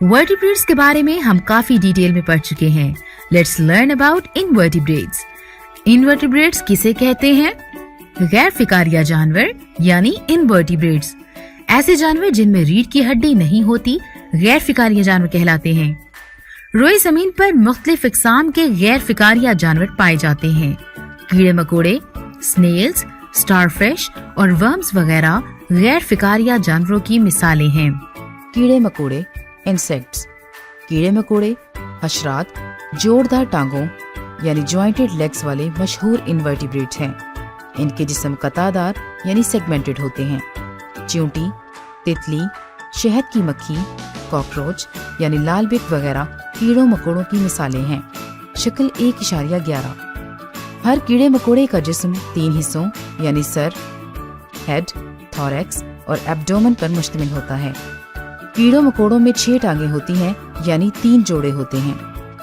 Vertebrates के बारे में हम काफी डिटेल में पढ़ चुके हैं। Let's learn about invertebrates. Invertebrates किसे कहते हैं? गैर फिकारिया जानवर यानी इनवर्टिब्रेट्स। ऐसे जानवर जिनमें रीढ़ की हड्डी नहीं होती गैर फिकारिया जानवर कहलाते हैं। रोए जमीन पर मुख्तलिफ इकसाम के गैर फिकारिया जानवर पाए जाते हैं। कीड़े मकोड़े, स्नेल्स, स्टारफिश और वर्म्स वगैरह गैर फिकारिया जानवरों की मिसालें हैं। कीड़े मकोड़े इंसेक्ट्स। कीड़े मकोड़े हशरात जोरदार टांगों यानी जॉइंटेड लेग्स वाले मशहूर इनवर्टिब्रेट्स हैं। इनके जिस्म कतादार यानी सेगमेंटेड होते हैं। चींटी, तितली, शहद की मक्खी, कॉकरोच यानी लाल बिक वगैरह कीड़ों मकोड़ों की मिसालें हैं। शक्ल 1.11। हर कीड़े मकोड़े का जिस्म 3 हिस्सों यानी सर, हेड, थोरैक्स और एब्डोमेन पर मुश्तमिल होता है। कीड़ों मकोड़ों में 6 टांगें होती हैं यानी 3 जोड़े होते हैं।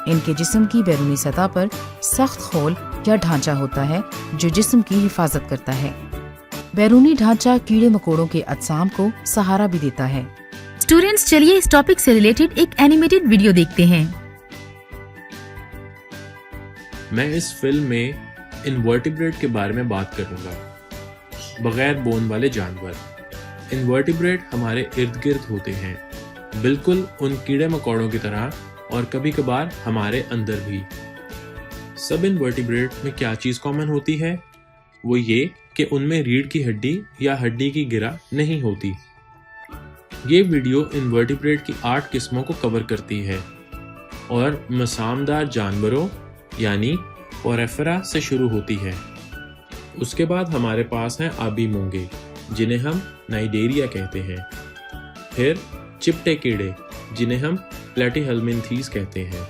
इनके जिस्म की बैरूनी सतह पर सख्त खोल या ढांचा होता है जो जिस्म की हिफाजत करता है। बैरूनी ढांचा कीड़े मकोड़ों के अजसाम को सहारा भी देता है। स्टूडेंट्स, चलिए इस टॉपिक से रिलेटेड एक एनिमेटेड वीडियो देखते हैं। मैं इस फिल्म में इनवर्टिब्रेट के बारे में बात करूंगा। बगैर बोन वाले जानवर। इनवर्टिब्रेट हमारे इर्द गिर्द होते हैं, बिल्कुल उन कीड़े मकोड़ों की तरह और कभी कभार हमारे अंदर भी। सब इनवर्टिब्रेट में क्या चीज़ कॉमन होती है? वो ये कि उनमें रीढ़ की हड्डी या हड्डी की गिरा नहीं होती। ये वीडियो इनवर्टिब्रेट की 8 किस्मों को कवर करती है और मसामदार जानवरों यानी पोरेफेरा से शुरू होती है। उसके बाद हमारे पास हैं आबी मूंगे जिन्हें हम नाइडेरिया कहते हैं। फिर चिपटे कीड़े जिन्हें हम प्लेटीहेल्मिन्थीज कहते हैं।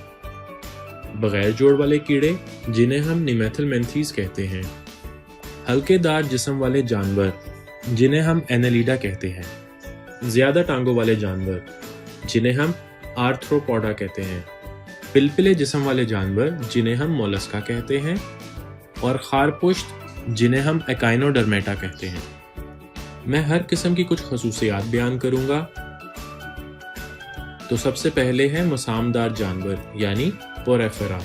बगैर जोड़ वाले कीड़े जिन्हें हम निमेथलमेंथीज कहते हैं। हल्केदार जिस्म वाले जानवर जिन्हें हम एनेलिडा कहते हैं। ज्यादा टांगों वाले जानवर जिन्हें हम आर्थ्रोपोडा कहते हैं। पिलपिले जिस्म वाले जानवर जिन्हें हम मोलस्का कहते हैं और खारपुश्त जिन्हें हम एकाइनोडर्मेटा कहते हैं। मैं हर किस्म की कुछ खसूसियात बयान करूंगा। तो सबसे पहले है मसामदार जानवर यानी पोरेफेरा।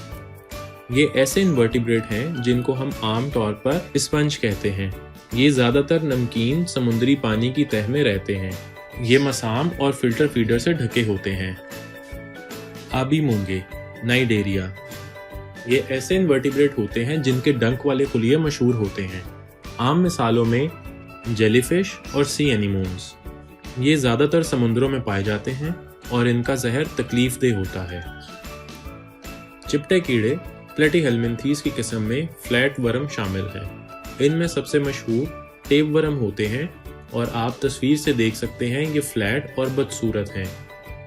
ये ऐसे इनवर्टिब्रेट हैं जिनको हम आम तौर पर स्पंज कहते हैं। ये ज्यादातर नमकीन समुद्री पानी की तह में रहते हैं। ये मसाम और फिल्टर फीडर से ढके होते हैं। आबी मूंगे नाइडेरिया। ये ऐसे इनवर्टिब्रेट होते हैं जिनके डंक वाले कुलिये मशहूर होते हैं। आम मिसालों में जेलीफिश और सी एनीमोन्स। ये ज्यादातर समुद्रों में पाए जाते हैं और इनका जहर तकलीफ देह होता है। चिपटे कीड़े प्लेटीहेल्मिन्थीज की किस्म में फ्लैट वर्म शामिल है। इनमें सबसे मशहूर टेप वर्म होते हैं और आप तस्वीर से देख सकते हैं ये फ्लैट और बदसूरत हैं।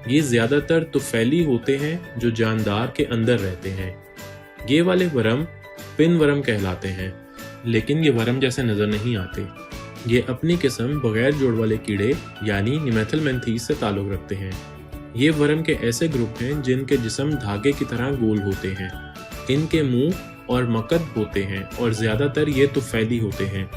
ये ज्यादातर तुफैली होते हैं जो जानदार के अंदर रहते हैं। ये वाले वर्म पिन वर्म कहलाते हैं, लेकिन ये वर्म जैसे नजर नहीं आते। ये अपनी किस्म बगैर जोड़ वाले कीड़े यानी निमेथलमेंथीज से ताल्लुक रखते हैं। ये वर्म के ऐसे ग्रुप हैं जिनके जिस्म धागे की तरह गोल होते हैं। इनके मुंह और मकद होते हैं और ज्यादातर ये तुफैली होते हैं।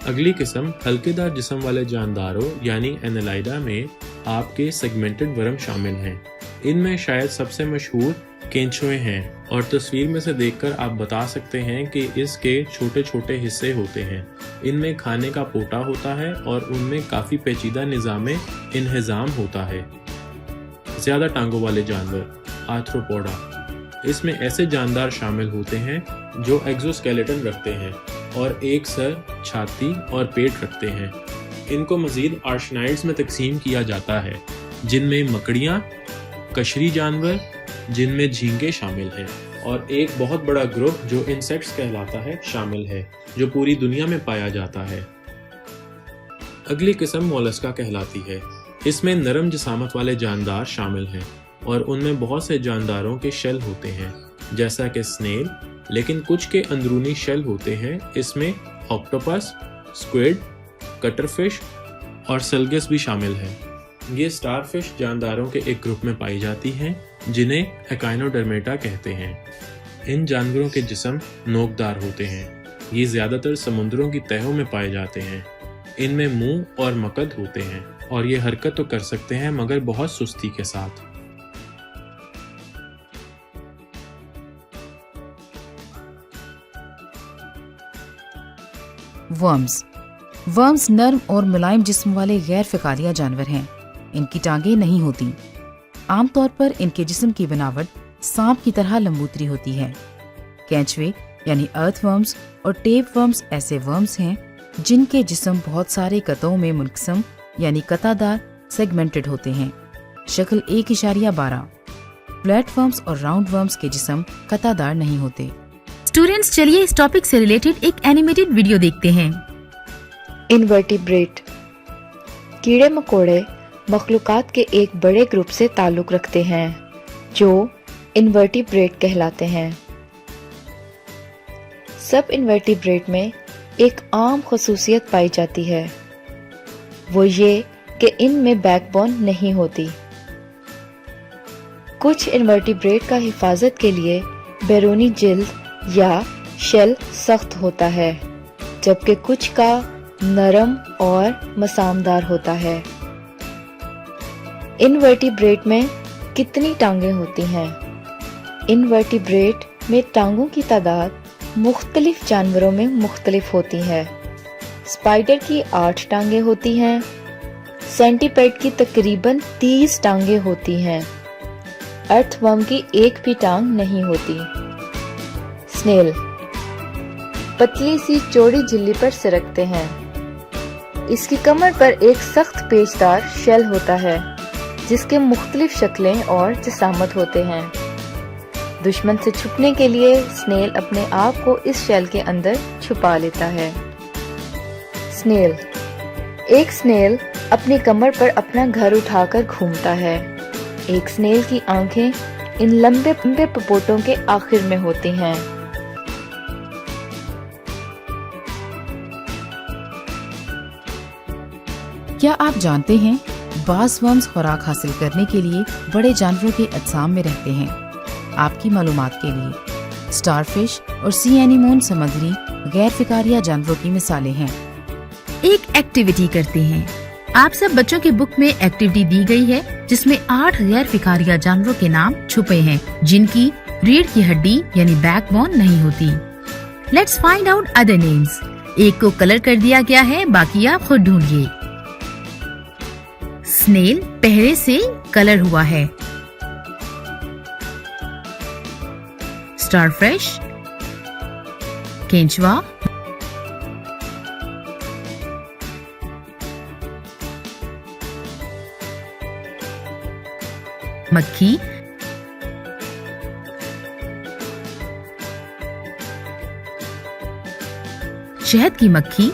अगली किस्म हल्केदार जिस्म वाले जानदारों यानी एनेलाइडा में आपके सेगमेंटेड वर्म शामिल हैं। इनमें शायद सबसे मशहूर केंचुए हैं और तस्वीर में से देखकर आप बता सकते हैं कि इसके छोटे छोटे हिस्से होते हैं। इनमें खाने का पोटा होता है और उनमें काफी पेचीदा निज़ाम इन्हिज़ाम होता है। ज्यादा टांगों वाले जानवर आर्थ्रोपोडा। इसमें ऐसे जानदार शामिल होते हैं जो एक्सोस्केलेटन रखते हैं और एक सर, छाती और पेट रखते हैं। इनको मजीद आर्शनाइड्स में तकसीम किया जाता है जिनमें मकड़ियाँ, कशरी जानवर जिनमें झींगे शामिल हैं और एक बहुत बड़ा ग्रुप जो इंसेक्ट्स कहलाता है शामिल है जो पूरी दुनिया में पाया जाता है। अगली किस्म मोलस्का कहलाती है। इसमें नरम जिसामत वाले जानदार शामिल हैं और उनमें बहुत से जानदारों के शेल होते हैं जैसा कि स्नेल, लेकिन कुछ के अंदरूनी शेल होते हैं। इसमें ऑक्टोपस, स्क्विड, कटरफिश और सलगस भी शामिल है। ये स्टारफिश जानदारों के एक ग्रुप में पाई जाती हैं जिन्हें एकाइनोडर्मेटा कहते हैं। इन जानवरों के जिस्म नोकदार होते हैं। ये ज्यादातर समुद्रों की तहों में पाए जाते हैं। इनमें मुंह और मकद होते हैं। और ये हरकत तो कर सकते हैं मगर बहुत सुस्ती के साथ। वर्म्स नर्म और मुलायम जिस्म वाले गैर फिकारिया जानवर हैं। इनकी टांगें नहीं होती। आमतौर पर इनके जिस्म की बनावट सांप की तरह लंबूतरी होती है। केंचुए यानी अर्थवर्म्स और टेपवर्म्स ऐसे वर्म्स हैं जिनके जिस्म बहुत सारे कतों में मुनक़सम यानी कतादार सेगमेंटेड होते हैं। शक्ल 1.12। फ्लैटवर्म्स और राउंडवर्म्स के जिस्म कतादार नहीं होते। स्टूडेंट्स, चलिए इस टॉपिक से रिलेटेड एक एनिमेटेड वीडियो देखते हैं। इनवर्टिब्रेट कीड़े मकोड़े मखलूकात के एक बड़े ग्रुप से ताल्लुक़ रखते हैं जो इनवर्टिब्रेट कहलाते हैं। सब इनवर्टिब्रेट में एक आम खसूसियत पाई जाती है, वो ये कि इनमें बैकबोन नहीं होती। कुछ इनवर्टिब्रेट का हिफाजत के लिए बैरूनी जिल्द या शेल सख्त होता है, जबकि कुछ का नरम और मसामदार होता है। इनवर्टिब्रेट में कितनी टांगें होती हैं? इनवर्टिब्रेट में टांगों की तादाद मुख्तलिफ जानवरों में मुख्तलिफ होती है। स्पाइडर की 8 टांगें होती हैं। सेंटीपेड की तकरीबन 30 टांगें होती हैं। अर्थवर्म की एक भी टांग नहीं होती। स्नेल पतली सी चौड़ी झिल्ली पर सिरकते हैं। इसकी कमर पर एक सख्त पेचदार शेल होता है जिसके मुख्तलिफ शक्लें और जिसामत होते हैं। दुश्मन से छुपने के लिए स्नेल अपने आप को इस शेल के अंदर छुपा लेता है। स्नेल एक स्नेल अपनी कमर पर अपना घर उठाकर घूमता है। एक स्नेल की आंखें इन लंबे लंबे पपोटों के आखिर में होती हैं। क्या आप जानते हैं बाज़ वर्म्स खुराक हासिल करने के लिए बड़े जानवरों के अजसाम में रहते हैं? आपकी मालूमात के लिए स्टारफिश और सी एनीमोन समुद्री गैर फिकारिया जानवरों की मिसालें हैं। एक एक्टिविटी करते हैं। आप सब बच्चों की बुक में एक्टिविटी दी गई है जिसमें 8 गैर फिकारिया जानवरों के नाम छुपे हैं जिनकी रीढ़ की हड्डी यानी बैकबोन नहीं होती। Let's find out other names. एक को कलर कर दिया गया है, बाकी आप खुद ढूंढिए। स्नेल पहले से कलर हुआ है। स्टारफिश, केंचुआ, मक्खी, शहद की मक्खी,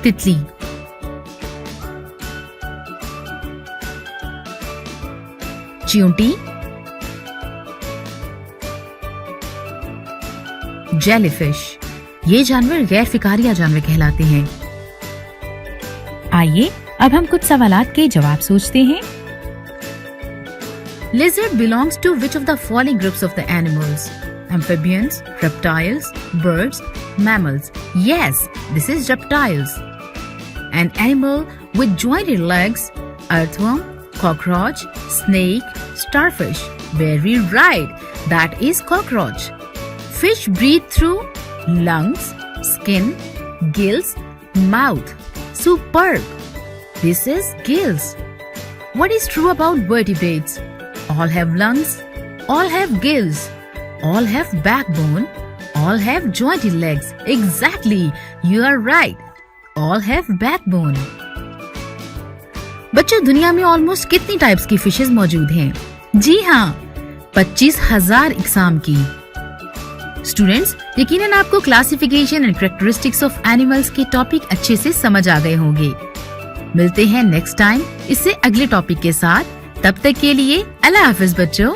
तितली, चींटी, जेलीफिश। ये जानवर गैर फिकारिया जानवर कहलाते हैं। आइए अब हम कुछ सवालात के जवाब सोचते हैं। Lizard belongs to which of the following groups of the animals? Amphibians, reptiles, birds, mammals. Yes, this is reptiles. An animal with jointed legs, earthworm, cockroach, snake, starfish. Very right. That is cockroach. Fish breathe through lungs, skin, gills, mouth. Superb. This is gills. What is true about vertebrates? All have lungs, all have gills, all have backbone, all have jointed legs. Exactly, you are right. All have backbone. बच्चों, दुनिया में almost कितनी types की fishes मौजूद हैं? जी हाँ, 25,000 इकसाम की। Students, यकीनन आपको classification and characteristics of animals के टॉपिक अच्छे से समझ आ गए होंगे। मिलते हैं नेक्स्ट टाइम इससे अगले टॉपिक के साथ। तब तक के लिए अल्लाह हाफिज बच्चों।